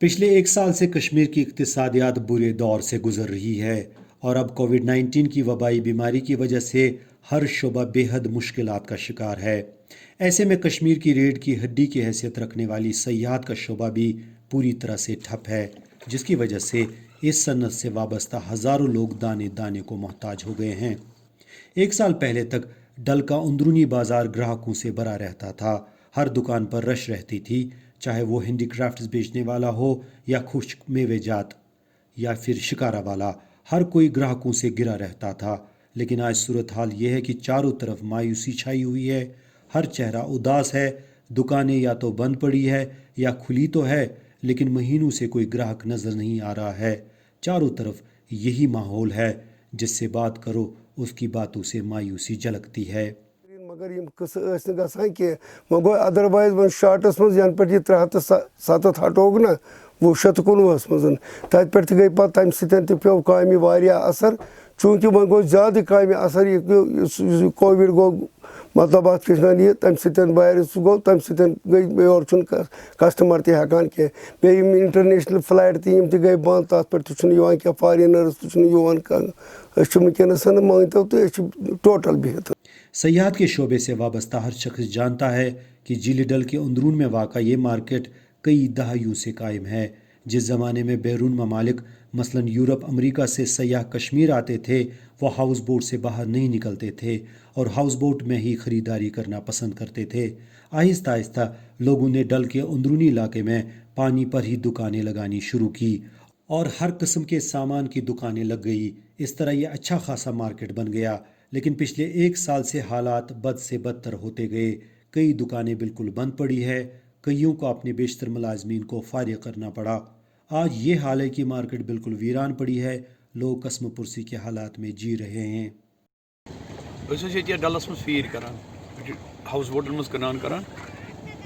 पिछले एक साल से कश्मीर की इक्तिसादियात बुरे दौर से गुजर रही है और अब कोविड-19 की वबाई बीमारी की वजह से हर शोबा बेहद मुश्किलात का शिकार है। ऐसे में कश्मीर की रीढ़ की हड्डी की हैसियत रखने वाली सयाहत का शोबा भी पूरी तरह से ठप है, जिसकी वजह से इस सनत से वाबस्ता हज़ारों लोग दाने दाने को मोहताज हो गए हैं। एक साल पहले तक डल का अंदरूनी बाजार ग्राहकों से भरा रहता था। हर दुकान पर रश रहती थी, चाहे वो हैंडीक्राफ्ट्स बेचने वाला हो या खुश्क मेवेजात या फिर शिकारा वाला। हर कोई ग्राहकों से घिरा रहता था। लेकिन आज सूरत हाल ये है कि चारों तरफ मायूसी छाई हुई है। हर चेहरा उदास है। दुकानें या तो बंद पड़ी है या खुली तो है, लेकिन महीनों से कोई ग्राहक नज़र नहीं आ रहा है। चारों तरफ यही माहौल है। जिससे बात करो उसकी बातों से मायूसी झलकती है। मगर यम कस गसान कि वो गो अदरवाइज वन शार्टस मज यन पे 307 हटोग ना वो 119 मज तत पे गई पे तम सत पे कामि वारिया असर चूंकि वन गो ज्यादा कामि असर ये कोविड गो मतलब अत ये तम सत वायरस गो तम सत गई और कस्टमर तकान कह बे इंटरनेशनल फ्लाइट तम गई बंद तथ पे क्या फॉरेनर्स वनकस मानतो तो टोटल बिहत। सयाहत के शोबे से वाबस्ता हर शख्स जानता है कि झील डल के अंदरून में वाक़ा ये मार्केट कई दहाइयों से कायम है। जिस ज़माने में बैरून ममालिक मसलन यूरोप अमेरिका से सयाह कश्मीर आते थे, वो हाउस बोट से बाहर नहीं निकलते थे और हाउस बोट में ही ख़रीदारी करना पसंद करते थे। आहिस्ता आहिस्ता लोगों ने डल के अंदरूनी इलाके में पानी पर ही दुकानें लगानी शुरू की और हर किस्म के सामान की दुकानें लग गई। इस तरह ये अच्छा खासा मार्केट बन गया। लेकिन पिछले एक साल से हालात बद से बदतर होते गए। कई दुकानें बिल्कुल बंद पड़ी है। कईयों को अपने बेशतर मुलाजमीन को फारिग करना पड़ा। आज ये हाल है कि मार्केट बिल्कुल वीरान पड़ी है। लोग कसम पुरसी के हालात में जी रहे हैं। डलस मज फीर कर हाउस बोटन मज कनान कर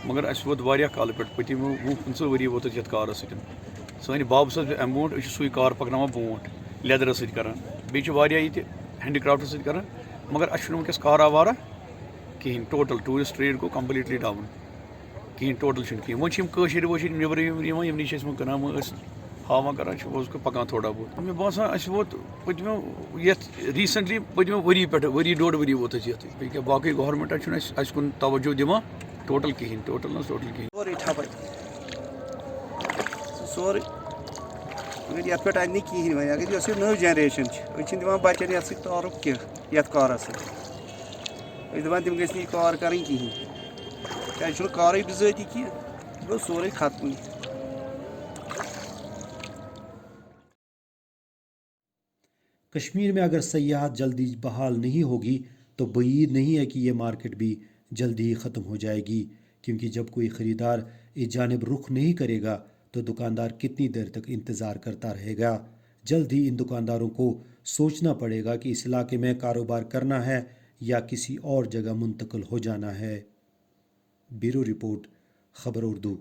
मगर अस वोत वारिया काल पे पतिम 20-25 वरी वोत ये कार सन बाब सब अम ब्रो सू कार पकना ब्रोट लेदर सर ये हैंडीक्राफ्ट सर मगर अस वनकस कारा वारा कहें टोटल टूरिस्ट ट्रेड गो कम्प्लीटली डाउन कहें टोटल कहें वशर वशर नबर यम नश कनान हावा कर पकान थोड़ा बहुत मे बसान अस वोत पतमो ये रीसेंटली पतमो वरी पे वरी डोड़ वरी वोत ये बाकी गवर्नमेंट अस कुन तवज्जो दिवान टोटल कहें टोटल कहें सोरे अगर ये पे अगर कहें वो अगर ये नव जनरेशन दिवान बचन ये तारुक कह ये कारस दपान तम गई कार कर कहें क्या कार बिजाती कह गो सोरे खत्म। कश्मीर में अगर सयाहत जल्दी बहाल नहीं होगी तो बईद नहीं है कि ये मार्केट भी जल्दी ही ख़त्म हो जाएगी, क्योंकि जब कोई ख़रीदार इस जानिब रुख नहीं करेगा तो दुकानदार कितनी देर तक इंतज़ार करता रहेगा। जल्द ही इन दुकानदारों को सोचना पड़ेगा कि इस इलाके में कारोबार करना है या किसी और जगह मुंतकिल हो जाना है। ब्यूरो रिपोर्ट, खबर उर्दू।